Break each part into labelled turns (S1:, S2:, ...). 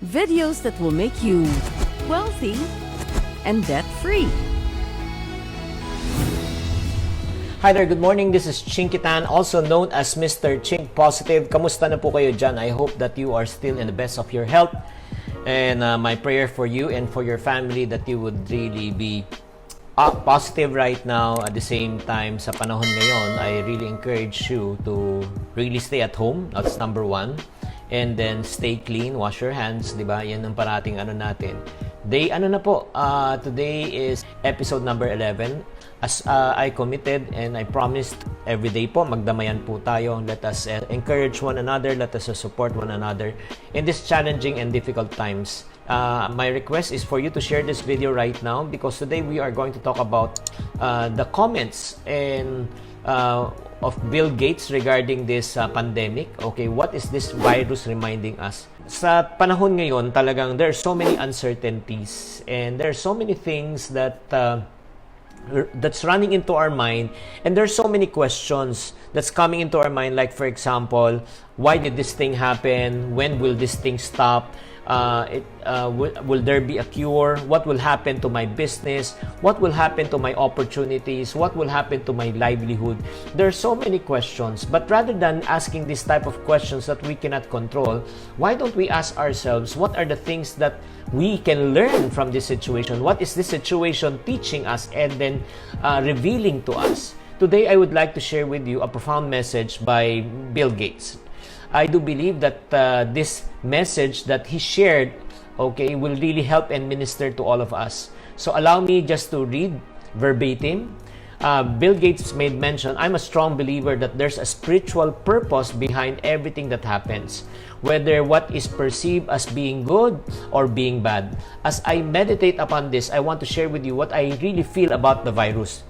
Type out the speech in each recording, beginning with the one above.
S1: Videos that will make you wealthy and debt-free.
S2: Hi there, good morning. This is Chinkee Tan, also known as Mr. Chink Positive. Kamusta na po kayo dyan? I hope that you are still in the best of your health. And my prayer for you and for your family that you would really be positive right now. At the same time, sa panahon ngayon, I really encourage you to really stay at home. That's number one. And then stay clean, wash your hands, di ba? Yan ang parating natin. Today is episode number 11. As I committed and I promised every day po, magdamayan po tayo. Let us encourage one another. Let us support one another in these challenging and difficult times. My request is for you to share this video right now because today we are going to talk about the comments and of Bill Gates regarding this pandemic. Okay, what is this virus reminding us? Sa panahon ngayon, talagang there are so many uncertainties and there are so many things that's running into our mind, and there's so many questions that's coming into our mind, like for example, why did this thing happen? When will this thing stop? Will there be a cure? What will happen to my business? What will happen to my opportunities? What will happen to my livelihood? There are so many questions, but rather than asking this type of questions that we cannot control, why don't we ask ourselves, what are the things that we can learn from this situation? What is this situation teaching us and then revealing to us? Today, I would like to share with you a profound message by Bill Gates. I do believe that this message that he shared, okay, will really help and minister to all of us. So allow me just to read verbatim. Bill Gates made mention, I'm a strong believer that there's a spiritual purpose behind everything that happens, whether what is perceived as being good or being bad. As I meditate upon this, I want to share with you what I really feel about the virus.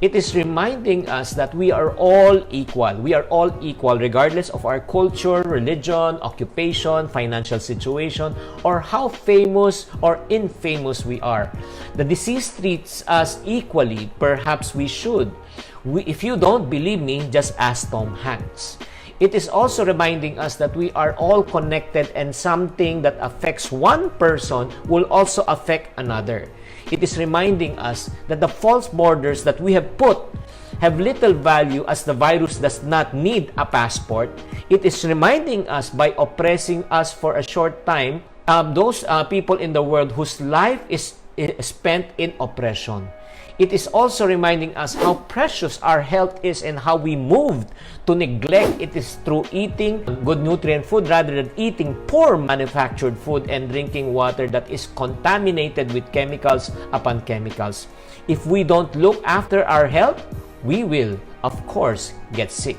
S2: It is reminding us that we are all equal. We are all equal regardless of our culture, religion, occupation, financial situation, or how famous or infamous we are. The disease treats us equally. Perhaps we should. If you don't believe me, just ask Tom Hanks. It is also reminding us that we are all connected and something that affects one person will also affect another. It is reminding us that the false borders that we have put have little value as the virus does not need a passport. It is reminding us by oppressing us for a short time, those people in the world whose life is spent in oppression. It is also reminding us how precious our health is and how we moved to neglect it is through eating good nutrient food rather than eating poor manufactured food and drinking water that is contaminated with chemicals upon chemicals. If we don't look after our health, we will, of course, get sick.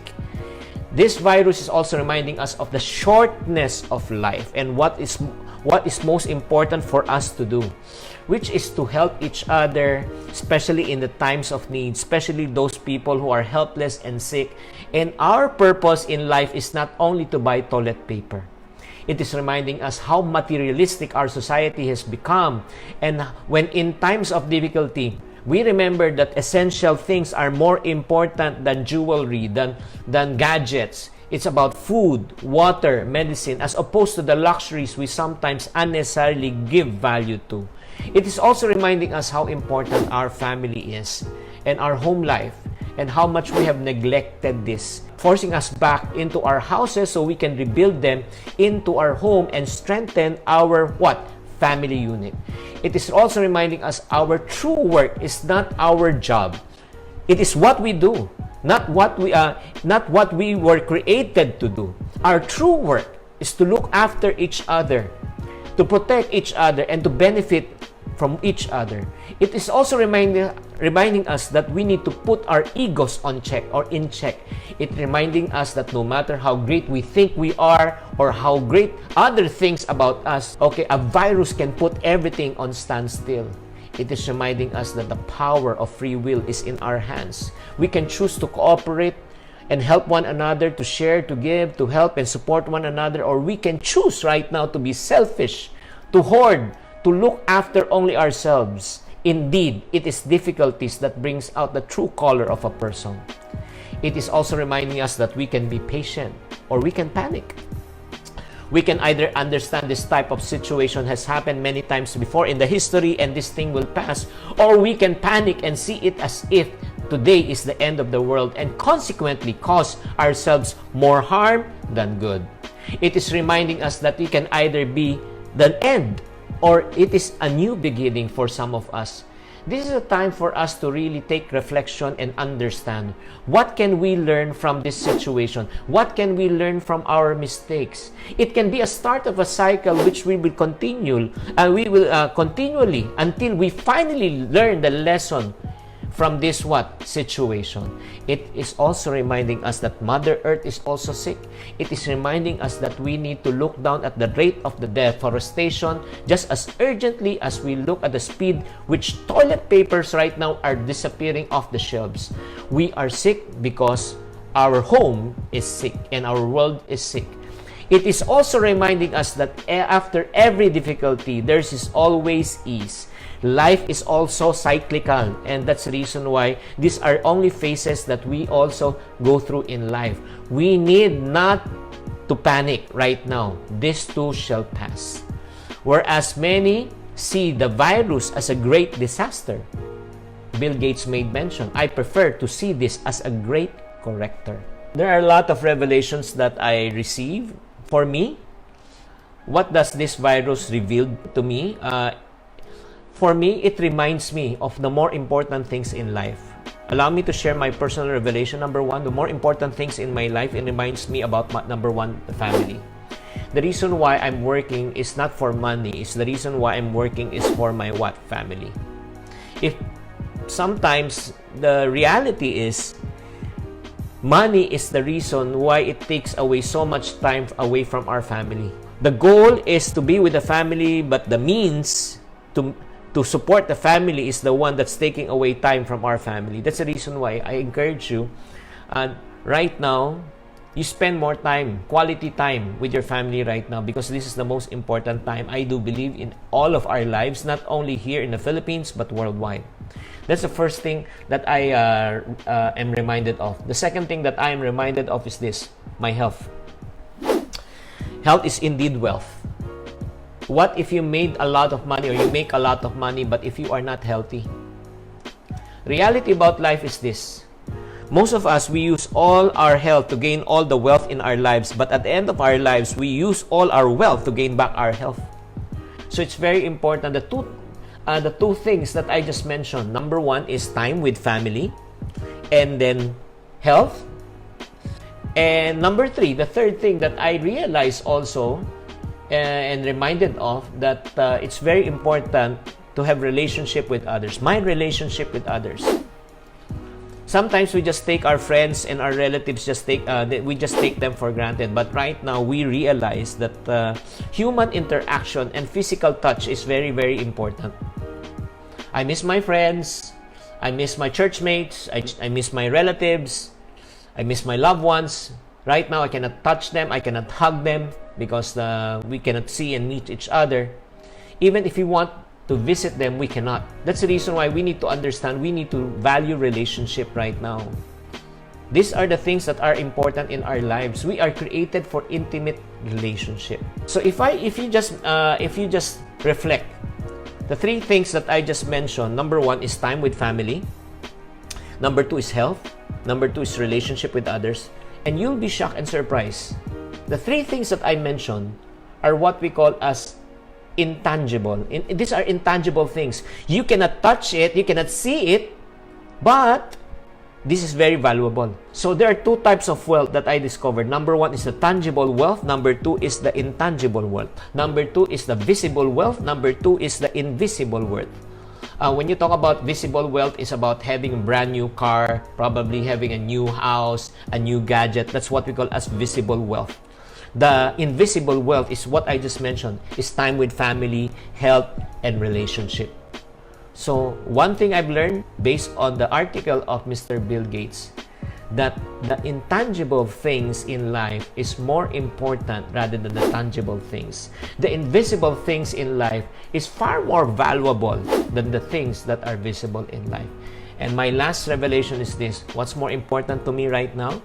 S2: This virus is also reminding us of the shortness of life and what is most important for us to do, which is to help each other, especially in the times of need, especially those people who are helpless and sick. And our purpose in life is not only to buy toilet paper. It is reminding us how materialistic our society has become. And when in times of difficulty, we remember that essential things are more important than jewelry, than gadgets. It's about food, water, medicine, as opposed to the luxuries we sometimes unnecessarily give value to. It is also reminding us how important our family is and our home life and how much we have neglected this, forcing us back into our houses so we can rebuild them into our home and strengthen our family unit. It is also reminding us our true work is not our job. It is what we do, not what we were created to do. Our true work is to look after each other, to protect each other, and to benefit from each other. It is also reminding us that we need to put our egos on check or in check. It reminding us that no matter how great we think we are or how great other things about us, okay, a virus can put everything on standstill. It is reminding us that the power of free will is in our hands. We can choose to cooperate and help one another, to share, to give, to help and support one another, or we can choose right now to be selfish, to hoard, to look after only ourselves. Indeed, it is difficulties that brings out the true color of a person. It is also reminding us that we can be patient or we can panic. We can either understand this type of situation has happened many times before in the history and this thing will pass, or we can panic and see it as if today is the end of the world and consequently cause ourselves more harm than good. It is reminding us that it can either be the end or it is a new beginning for some of us. This is a time for us to really take reflection and understand what can we learn from this situation? What can we learn from our mistakes? It can be a start of a cycle which we will continue and we will continually until we finally learn the lesson from this situation. It is also reminding us that Mother Earth is also sick. It is reminding us that we need to look down at the rate of the deforestation just as urgently as we look at the speed which toilet papers right now are disappearing off the shelves. We are sick because our home is sick and our world is sick. It is also reminding us that after every difficulty, there is always ease. Life is also cyclical, and that's the reason why these are only phases that we also go through in life. We need not to panic right now. This too shall pass. Whereas many see the virus as a great disaster, Bill Gates made mention, I prefer to see this as a great corrector. There are a lot of revelations that I receive. For me, what does this virus reveal to me? For me, it reminds me of the more important things in life. Allow me to share my personal revelation. Number one, the more important things in my life, it reminds me about number one, the family. The reason why I'm working is not for money. It's the reason why I'm working is for my what? Family. If sometimes the reality is money is the reason why it takes away so much time away from our family. The goal is to be with the family, but the means to support the family is the one that's taking away time from our family. That's the reason why I encourage you, right now, you spend more time, quality time with your family right now, because this is the most important time, I do believe, in all of our lives, not only here in the Philippines, but worldwide. That's the first thing that I am reminded of. The second thing that I am reminded of is this, my health. Health is indeed wealth. What if you made a lot of money or you make a lot of money, but if you are not healthy? Reality about life is this. Most of us, we use all our health to gain all the wealth in our lives, but at the end of our lives, we use all our wealth to gain back our health. So it's very important. The two things that I just mentioned. Number one is time with family, and then health. And number three, the third thing that I realized also and reminded of, that it's very important to have relationship with others. My relationship with others. Sometimes we just take our friends and our relatives, we just take them for granted. But right now, we realize that human interaction and physical touch is very, very important. I miss my friends. I miss my church mates. I miss my relatives. I miss my loved ones. Right now, I cannot touch them. I cannot hug them because we cannot see and meet each other. Even if we want to visit them, we cannot. That's the reason why we need to understand, we need to value relationship right now. These are the things that are important in our lives. We are created for intimate relationship. So if you just reflect, the three things that I just mentioned, number one is time with family. Number two is health. Number two is relationship with others. And you'll be shocked and surprised. The three things that I mentioned are what we call as intangible. These are intangible things. You cannot touch it, you cannot see it, but this is very valuable. So there are two types of wealth that I discovered. Number one is the tangible wealth. Number two is the intangible wealth. Number two is the visible wealth. Number two is the invisible wealth. When you talk about visible wealth, it's about having a brand new car, probably having a new house, a new gadget. That's what we call as visible wealth. The invisible wealth is what I just mentioned, is time with family, health, and relationship. So one thing I've learned based on the article of Mr. Bill Gates, that the intangible things in life is more important rather than the tangible things. The invisible things in life is far more valuable than the things that are visible in life. And my last revelation is this: what's more important to me right now?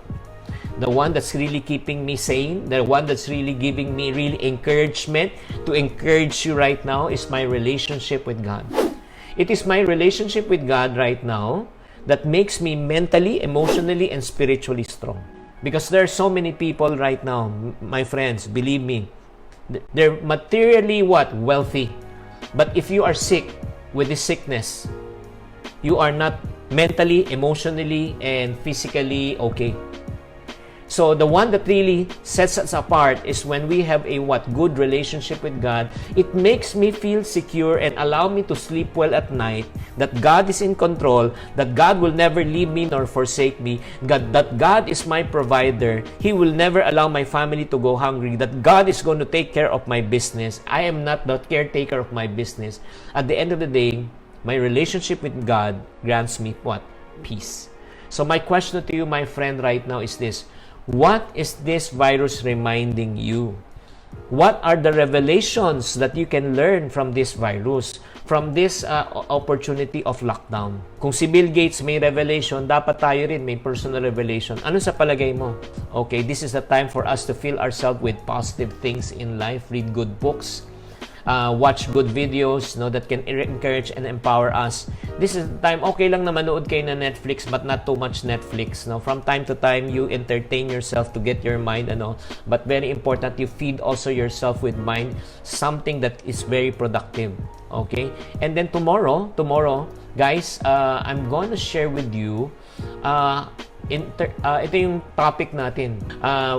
S2: the one that's really keeping me sane, the one that's really giving me really encouragement to encourage you right now is my relationship with God. It is my relationship with God right now that makes me mentally, emotionally, and spiritually strong. Because there are so many people right now, my friends, believe me, they're materially what? Wealthy. But if you are sick with this sickness, you are not mentally, emotionally, and physically okay. So the one that really sets us apart is when we have a good relationship with God. It makes me feel secure and allow me to sleep well at night, that God is in control, that God will never leave me nor forsake me, that God is my provider. He will never allow my family to go hungry, that God is going to take care of my business. I am not the caretaker of my business. At the end of the day, my relationship with God grants me what? Peace. So my question to you, my friend, right now is this. What is this virus reminding you? What are the revelations that you can learn from this virus, from this opportunity of lockdown? Kung si Bill Gates may revelation, dapat tayo rin may personal revelation. Ano sa palagay mo? Okay, this is the time for us to fill ourselves with positive things in life, read good books, watch good videos, that can encourage and empower us. This is the time, okay lang na manood kayo na Netflix, but not too much Netflix. From time to time, you entertain yourself to get your mind, but very important, you feed also yourself with mind, something that is very productive. Okay? And then tomorrow, guys, I'm going to share with you ito yung topic natin.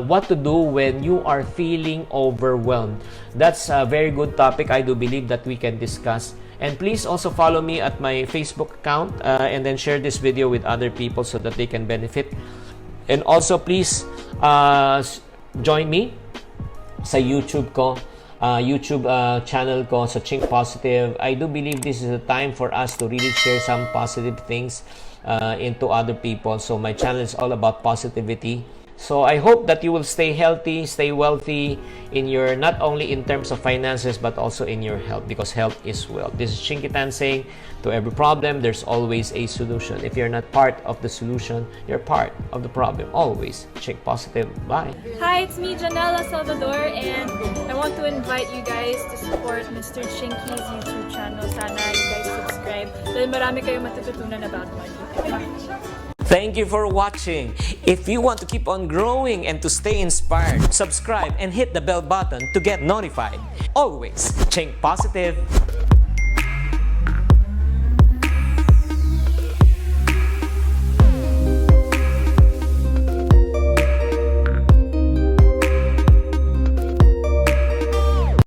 S2: What to do when you are feeling overwhelmed. That's a very good topic. I do believe that we can discuss. And please also follow me at my Facebook account and then share this video with other people so that they can benefit. And also please join me sa YouTube ko. YouTube channel ko sa Chink Positive. I do believe this is a time for us to really share some positive things into other people. So my channel is all about positivity. So I hope that you will stay healthy, stay wealthy in your, not only in terms of finances, but also in your health, because health is wealth. This is Chinkee Tan saying, to every problem, there's always a solution. If you're not part of the solution, you're part of the problem. Always. Chink Positive. Bye.
S3: Hi, it's me, Janela Salvador, and I want to invite you guys to support Mr. Chinkee's YouTube channel. Sana you guys subscribe dahil marami kayong matututunan about money.
S2: Thank you for watching. If you want to keep on growing and to stay inspired, subscribe and hit the bell button to get notified. Always, Chink Positive.